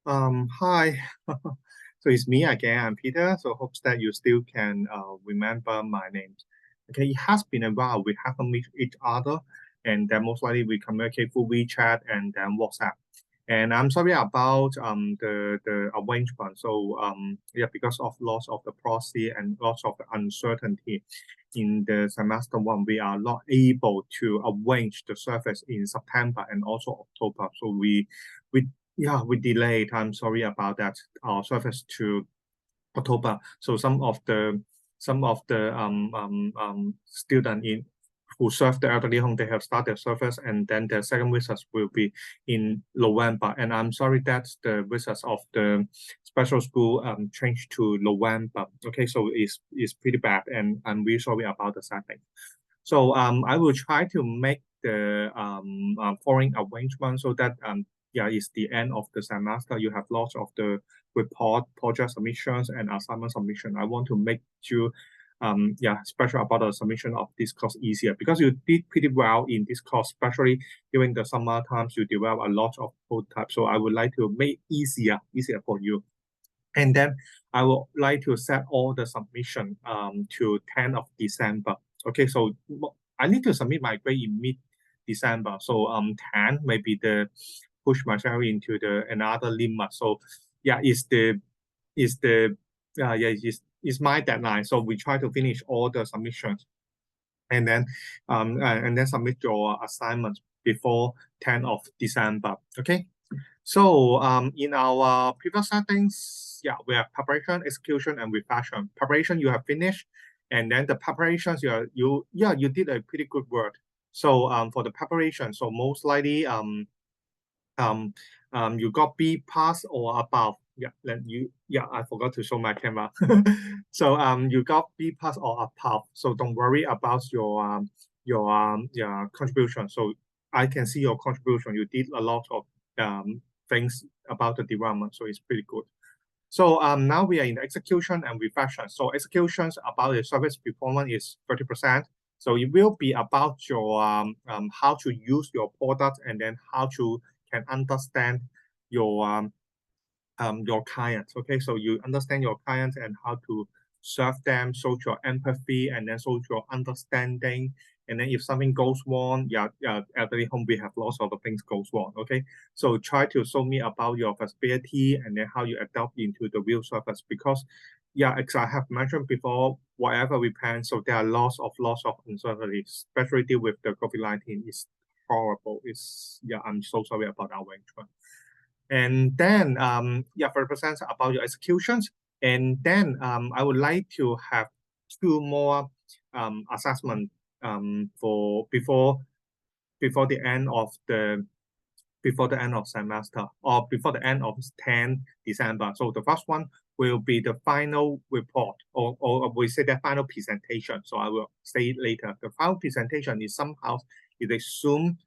Hi. So it's me again. I'm Peter. So hopes that you still can remember my name. Okay, it has been a while. We haven't met each other, and then most likely we communicate through WeChat and then WhatsApp. And I'm sorry about the arrangement. So yeah, because of loss of the process and lots of the uncertainty in the semester one, we are not able to arrange the service in September and also October. So we yeah, we delayed. I'm sorry about that. Our service to October. So some of the student in who serve the elderly home, they have started service, and then the second visits will be in November. And I'm sorry that the visits of the special school changed to November. Okay, so it's pretty bad, and I'm really sorry about the setting. So I will try to make the foreign arrangement so that yeah, it's the end of the semester. You have lots of the report, project submissions, and assignment submission. I want to make you yeah, special about the submission of this course easier because you did pretty well in this course, especially during the summer times. You develop a lot of prototypes. So I would like to make easier for you. And then I would like to set all the submission to 10th of December. Okay, so I need to submit my grade in mid-December. So 10 maybe the push myself into the another limit. So yeah, it's my deadline. So we try to finish all the submissions and then submit your assignments before 10th of December. Okay. So in our previous settings, yeah, we have preparation, execution, and reflection. Preparation you have finished, and then the preparations you did a pretty good work. So for the preparation, so most likely you got B pass or above. Yeah, I forgot to show my camera. So you got B pass or above. So don't worry about your contribution. So I can see your contribution. You did a lot of things about the development, so it's pretty good. So now we are in the execution and reflection. So executions about the service performance is 30%. So it will be about your how to use your product and then how to can understand your clients. Okay, so you understand your clients and how to serve them, show your empathy, and then show your understanding. And then if something goes wrong, at the home we have lots of things goes wrong. Okay, so try to show me about your flexibility and then how you adapt into the real service because yeah, as I have mentioned before, whatever we plan, so there are lots of uncertainties, especially with the COVID-19 is horrible. It's yeah, I'm so sorry about our arrangement. And then yeah, 30% about your executions. And then I would like to have two more assessment for before the end of semester or before the end of 10 December. So the first one will be the final report or we say the final presentation. So I will say it later. The final presentation is somehow is a Zoom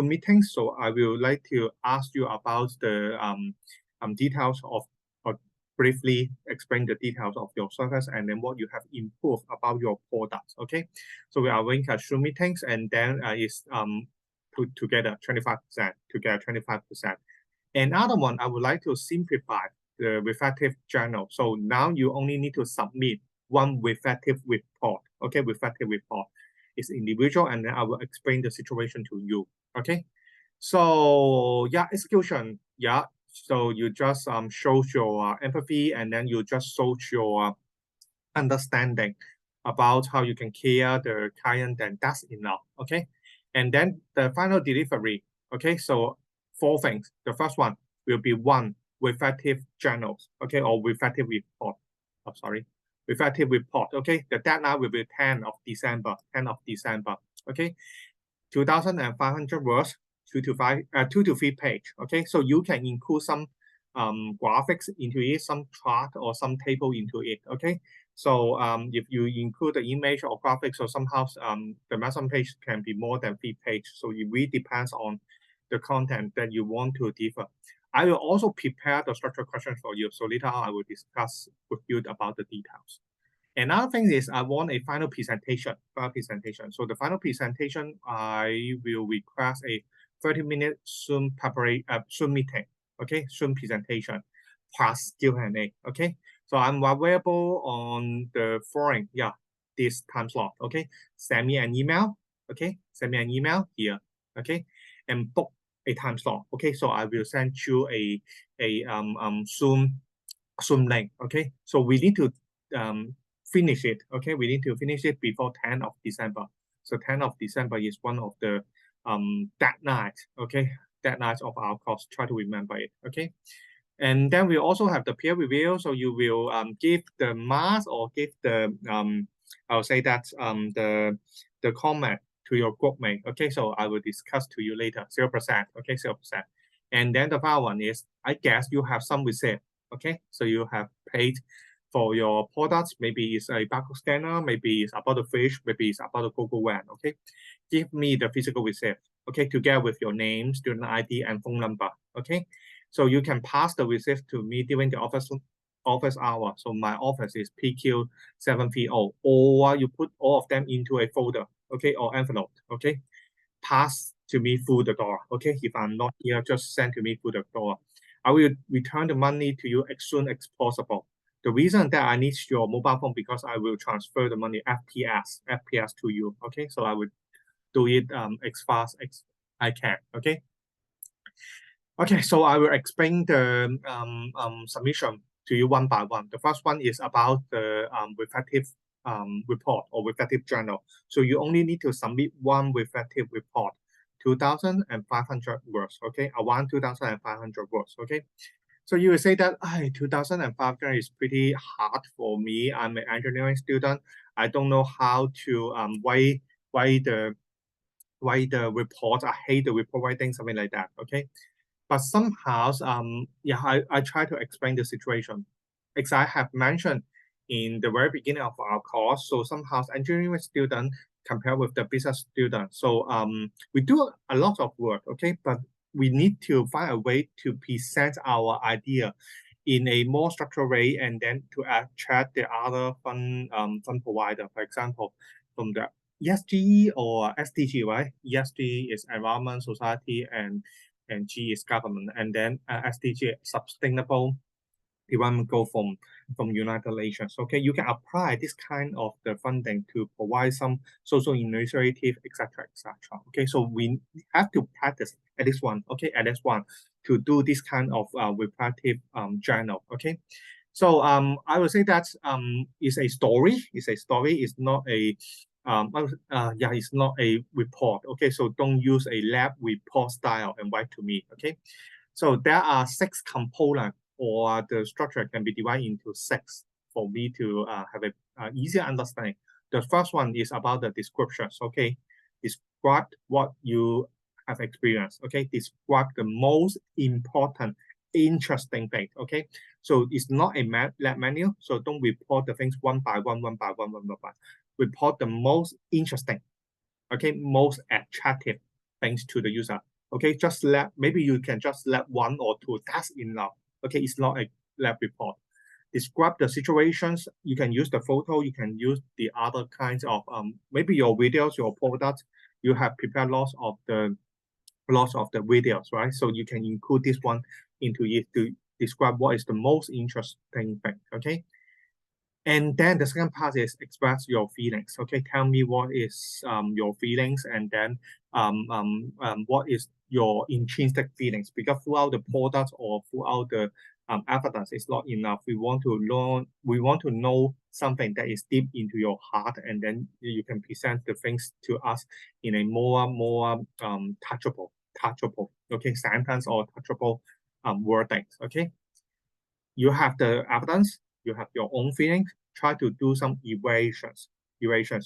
meeting. So I will like to ask you about the details of or briefly explain the details of your service and then what you have improved about your products. Okay, so we are going to Zoom meetings and then is put together 25%, together 25%. Another one, I would like to simplify the reflective journal. So now you only need to submit one reflective report. Okay, reflective report is individual, and then I will explain the situation to you. Okay, so yeah, execution. Yeah, so you just show your empathy, and then you just show your understanding about how you can care the client, and that's enough. Okay, and then the final delivery. Okay, so four things. The first one will be one reflective journals. Okay, or reflective report. Oh, sorry, reflective report. Okay, the deadline will be 10th of December. 10th of December. Okay, 2,500 words, 2 to 3 page. Okay, so you can include some graphics into it, some chart or some table into it. Okay, so if you include the image or graphics or somehow the maximum page can be more than 3 pages. So it really depends on the content that you want to differ. I will also prepare the structured questions for you. So later on, I will discuss with you about the details. Another thing is I want a final presentation. So the final presentation, I will request a 30-minute Zoom meeting. okay, Zoom presentation plus Q&A, okay. So I'm available on the following, this time slot, okay. Send me an email, okay. Send me an email here, okay, and book a time slot, okay. So I will send you a Zoom link, okay. So we need to finish it, okay. We need to finish it before 10th of December. So 10th of December is one of the that night, okay, that night of our course. Try to remember it, okay. And then we also have the peer review. So you will give the marks or give the I'll say that the comment to your group mate. Okay, so I will discuss to you later. 0%. Okay, 0%. And then the final one is, I guess you have some receipt. Okay, so you have paid for your products. Maybe it's a barcode scanner, maybe it's about the fish, maybe it's about the Google Van. Okay, give me the physical receipt. Okay, together with your name, student ID, and phone number. Okay, so you can pass the receipt to me during the office hour. So my office is PQ 730, or you put all of them into a folder, okay, or envelope, okay. Pass to me through the door, okay. If I'm not here, just send to me through the door. I will return the money to you as soon as possible. The reason that I need your mobile phone because I will transfer the money FPS to you, okay. So I will do it as fast as I can, okay. Okay, so I will explain the submission to you one by one. The first one is about the reflective report or reflective journal. So you only need to submit one reflective report, 2,500 words, okay, around 2,500 words, okay. So you will say that 2,500 is pretty hard for me. I'm an engineering student. I don't know how to write the report. I hate the report writing, something like that, okay. But somehow, I try to explain the situation. As I have mentioned in the very beginning of our course, so somehow engineering student compared with the business student. So we do a lot of work, okay, but we need to find a way to present our idea in a more structured way and then to attract the other fund provider, for example, from the ESG or SDG, right? ESG is environment, society, and G is government, and then SDG sustainable development goal from United Nations. Okay, you can apply this kind of the funding to provide some social initiative, etc., etc. Okay, so we have to practice at least one. Okay, at least one to do this kind of reflective journal. Okay. So I would say that it's a story. It's a story. It's not a it's not a report. Okay, so don't use a lab report style and write to me. Okay, so there are 6 components, or the structure can be divided into 6 for me to have a easier understanding. The first one is about the descriptions. Okay, describe what you have experienced. Okay, describe the most important, interesting thing. Okay, so it's not a lab manual. So don't report the things one by one. Report the most interesting, okay, most attractive things to the user. Okay, just maybe you can just let 1 or 2. That's enough. Okay, it's not a lab report. Describe the situations. You can use the photo. You can use the other kinds of maybe your videos, your products. You have prepared lots of the videos, right? So you can include this one into it to describe what is the most interesting thing. Okay. And then the second part is express your feelings. Okay, tell me what is your feelings, and then what is your intrinsic feelings. Because throughout the product or throughout the evidence is not enough. We want to learn. We want to know something that is deep into your heart, and then you can present the things to us in a more touchable. Okay, sentence or touchable wordings. Okay, you have the evidence. You have your own feelings. Try to do some evaluations.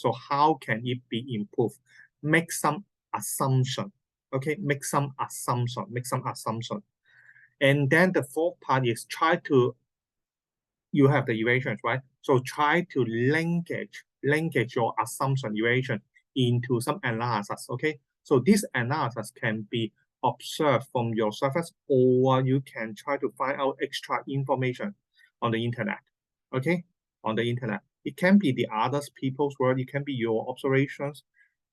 So how can it be improved? Make some assumption. Okay, make some assumption. And then the fourth part is you have the evaluations, right? So try to linkage your assumption evaluation into some analysis. Okay, so this analysis can be observed from your surface, or you can try to find out extra information on the internet. Okay, on the internet. It can be the other people's work, it can be your observations,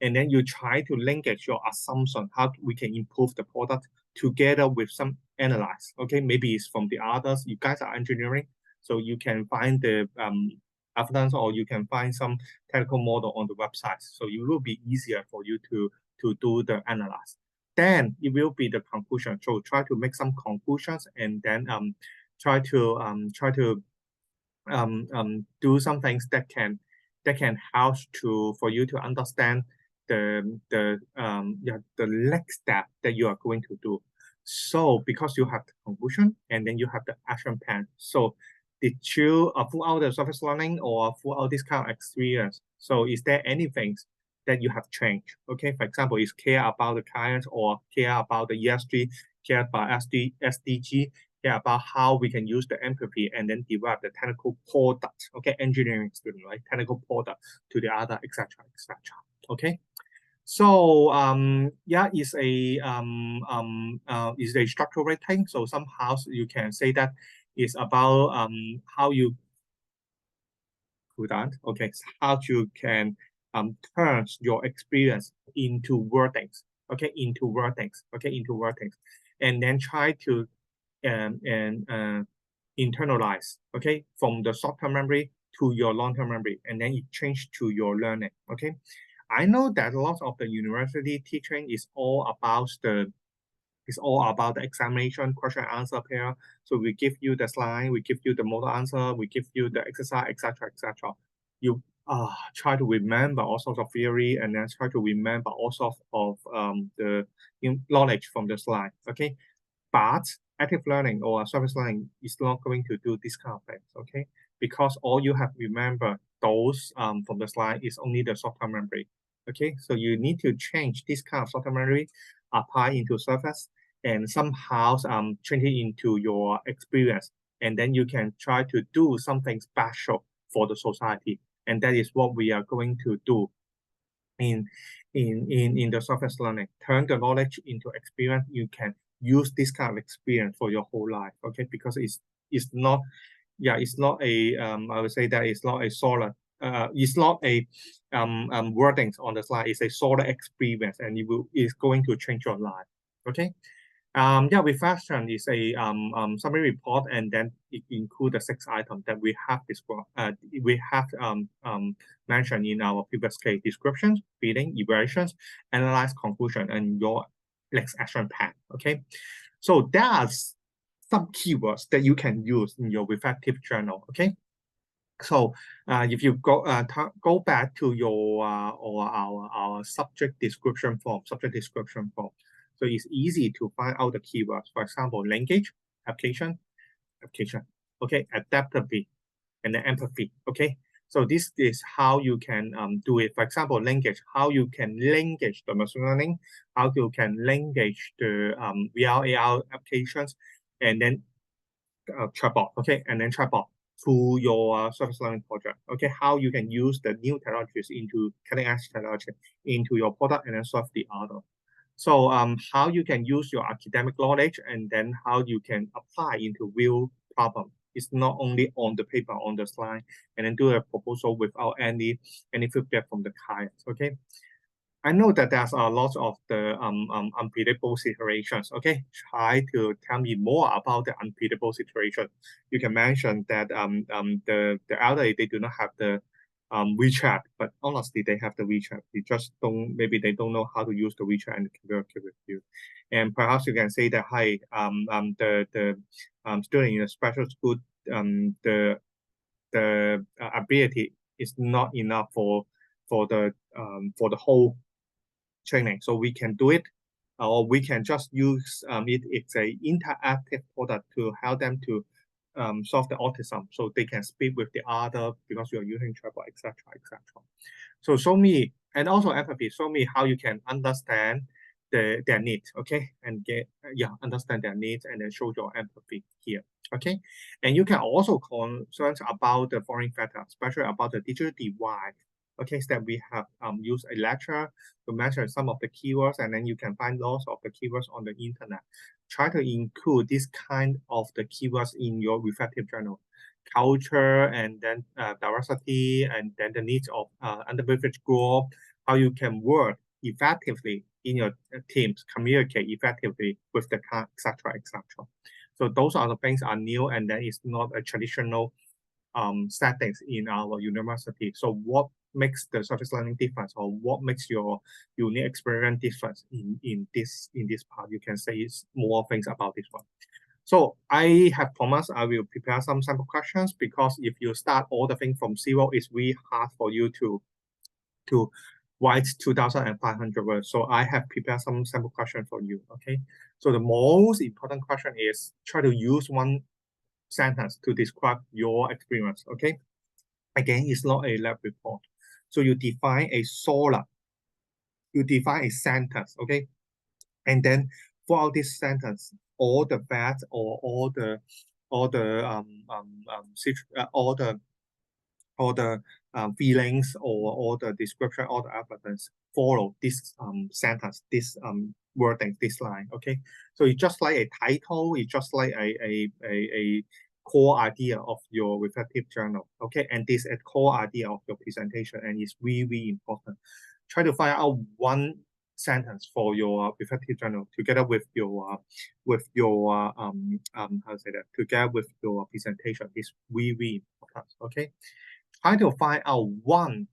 and then you try to linkage your assumption, how we can improve the product together with some analyze. Okay, maybe it's from the others. You guys are engineering, so you can find the evidence, or you can find some technical model on the website. So it will be easier for you to do the analysis. Then it will be the conclusion. So try to make some conclusions, and then try to do some things that can help for you to understand the next step that you are going to do. So because you have the conclusion and then you have the action plan. So did you throughout the surface learning or throughout this kind of experience? So is there anything that you have changed? Okay, for example, is care about the client or care about the ESG, care about SDG, care about how we can use the empathy and then develop the technical product. Okay, engineering student, right? Technical product to the other, etc., etc. Okay. So yeah, it's a structural rating. So somehow you can say that it's about how you do that. Okay, so how you can turn your experience into wordings. Okay, into wordings. Okay, into wordings, and then try to internalize. Okay, from the short-term memory to your long-term memory, and then it change to your learning. Okay. I know that a lot of the university teaching is all about the examination question answer pair. So we give you the slide, we give you the model answer, we give you the exercise, etc., etc. You try to remember all sorts of theory, and then try to remember all sorts of the knowledge from the slide. Okay, but active learning or service learning is not going to do this kind of things. Okay, because all you have to remember those from the slide is only the short-term memory. Okay, so you need to change this kind of short-term memory, apply into surface, and somehow change it into your experience, and then you can try to do something special for the society, and that is what we are going to do in the surface learning. Turn the knowledge into experience. You can use this kind of experience for your whole life. Okay, because it's not, yeah, it's not a I would say that it's not a solid. It's not a wordings on the slide. It's a solid experience, and it's going to change your life. Okay. Yeah, reflection is a summary report, and then it includes the 6 items that we have mentioned in our previous case: description, feeling, evaluations, analyze, conclusion, and your next action plan. Okay, so that's some keywords that you can use in your reflective journal. Okay. So if you go back to your or our subject description form. So it's easy to find out the keywords. For example, language, application, okay, adaptability, and then empathy. Okay, so this is how you can do it. For example, language, how you can language the machine learning, how you can language the VR, AR applications, and then chatbot. Okay, and then chatbot to your surface learning project. Okay, how you can use the new technologies into cutting-edge technology into your product, and then solve the other. So how you can use your academic knowledge, and then how you can apply into real problem. It's not only on the paper, on the slide, and then do a proposal without any feedback from the clients. Okay. I know that there's a lot of the unpredictable situations. Okay, try to tell me more about the unpredictable situation. You can mention that the elderly, they do not have the WeChat, but honestly they have the WeChat. Maybe they don't know how to use the WeChat and communicate with you. And perhaps you can say that, hi, the student in a special school, the ability is not enough for the whole training. So we can do it, or we can just use it's a interactive product to help them to solve the autism, so they can speak with the other because you're using chatbot, etc., etc. So show me, and also empathy, show me how you can understand their needs. Okay, and understand their needs, and then show your empathy here. Okay, and you can also concern about the foreign factor, especially about the digital divide. Okay, so that we have used a lecture to mention some of the keywords, and then you can find lots of the keywords on the internet. Try to include this kind of the keywords in your reflective journal. Culture, and then diversity, and then the needs of underprivileged group, how you can work effectively teams communicate effectively with the client, etc., etc. So those are the things are new, and then it's not a traditional settings in our university. So what makes the service learning difference, or what makes your unique experience difference in this part? You can say more things about this one. So I have promised I will prepare some sample questions, because if you start all the things from zero, it's really hard for you to write 2,500 words. So I have prepared some sample questions for you. Okay. So the most important question is try to use one sentence to describe your experience. Okay. Again, it's not a lab report. So you define a solid, you define a sentence. Okay. And then throughout this sentence, all the facts or all the feelings or all the description, all the evidence follow this sentence, this wording, this line. Okay, so it's just like a title, it's just like a core idea of your reflective journal. Okay, and this is a core idea of your presentation, and it's really important. Try to find out one sentence for your reflective journal together with your how to say that, together with your presentation is really important. Okay, try to find out one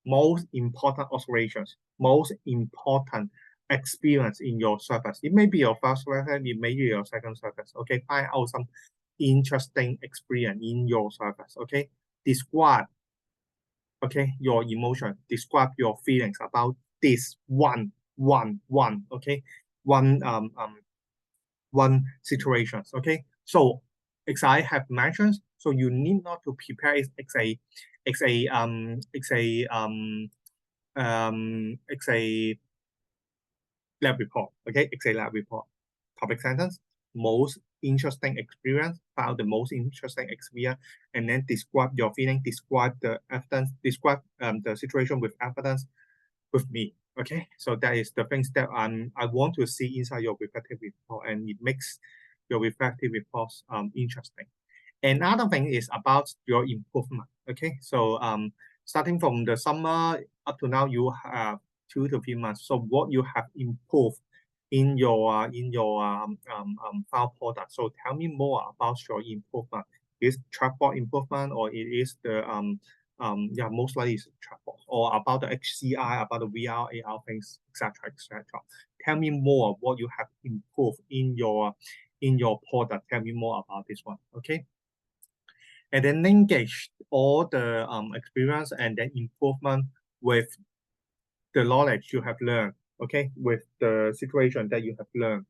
most important observations, most important experience in your service. It may be your first service, it may be your second service. Okay, find out some interesting experience in your service. Okay, describe, okay, your emotion, describe your feelings about this one, okay, one situations. Okay, so as I have mentioned, so you need not to prepare it's a lab report. Okay, it's a lab report. Topic sentence, most interesting experience, found the most interesting experience, and then describe your feeling, describe the evidence, describe the situation with evidence with me. Okay, so that is the things that I want to see inside your reflective report, and it makes your reflective reports interesting. Another thing is about your improvement. Okay, so starting from the summer up to now, you have 2 to 3 months. So what you have improved in your file product. So tell me more about your improvement. Is chatbot improvement, or it is the yeah, most likely is chatbot, or about the HCI, about the VR, AR things, etc., etc. Tell me more what you have improved in your product. Tell me more about this one. Okay. And then engage all the experience and then improvement with the knowledge you have learned, okay, with the situation that you have learned,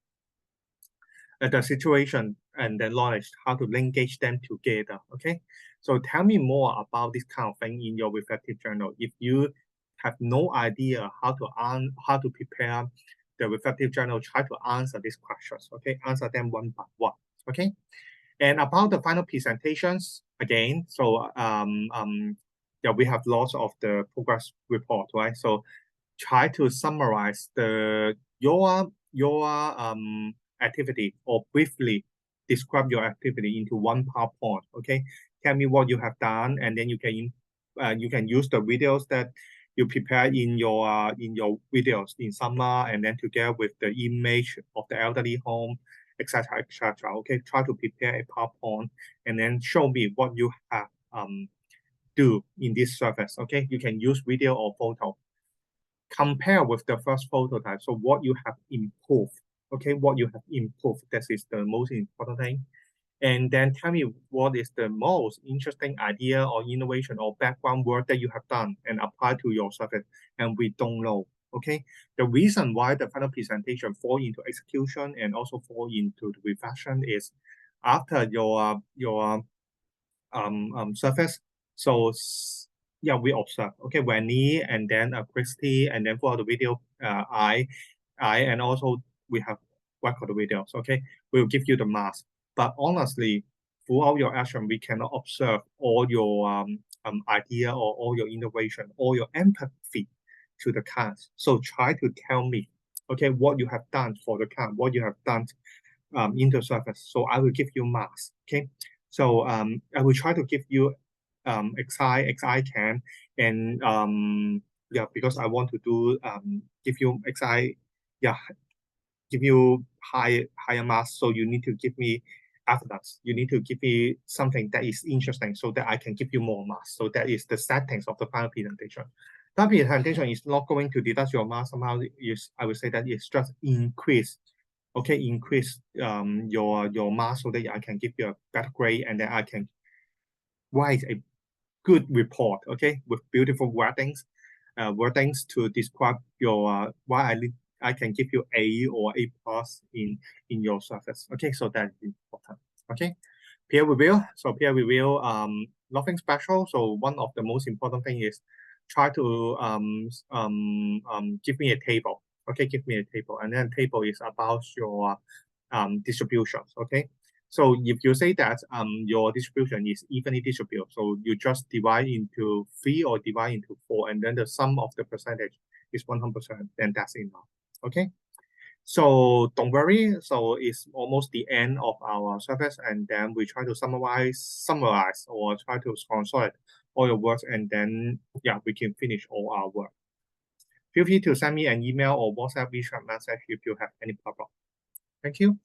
the situation and the knowledge, how to linkage them together, okay? So tell me more about this kind of thing in your reflective journal. If you have no idea how to prepare the reflective journal, try to answer these questions, okay? Answer them one by one, okay? And about the final presentations, again, so yeah, we have lots of the progress report, right? So try to summarize your activity, or briefly describe your activity into one PowerPoint. Okay, tell me what you have done, and then you can use the videos that you prepare in your videos in summer, and then together with the image of the elderly home, etc., etc. Okay, try to prepare a PowerPoint and then show me what you have do in this service. Okay, you can use video or photo. Compare with the first prototype. So what you have improved. Okay, what you have improved. That is the most important thing. And then tell me what is the most interesting idea or innovation or background work that you have done and apply to your service, and we don't know. Okay, the reason why the final presentation fall into execution and also fall into the reflection is after your surface. So yeah, we observe. Okay, Wendy, and then Christy, and then for the video, I, and also we have record the videos. Okay, we'll give you the mask. But honestly, throughout your action, we cannot observe all your idea or all your innovation, all your empathy to the clients. So try to tell me, okay, what you have done for the client, what you have done in the service. So I will give you marks. Okay, so I will try to give you as I can, and yeah, because I want to do give you give you higher marks. So you need to give me evidence. You need to give me something that is interesting so that I can give you more marks. So that is the settings of the final presentation. That presentation is not going to deduct your marks somehow. I would say that it's just increase your marks so that I can give you a better grade, and then I can write a good report, okay, with beautiful wordings to describe your why I can give you A or A plus in your surface. Okay, so that's important. Okay, peer review. So peer review, nothing special. So one of the most important thing is try to give me a table. Okay, give me a table, and then table is about your distributions. Okay, so if you say that your distribution is evenly distributed, so you just divide into 3 or divide into 4, and then the sum of the percentage is 100%, then that's enough. Okay. So don't worry. So it's almost the end of our service, and then we try to summarize or try to consolidate all your work, and then we can finish all our work. Feel free to send me an email or WhatsApp WeChat message if you have any problem. Thank you.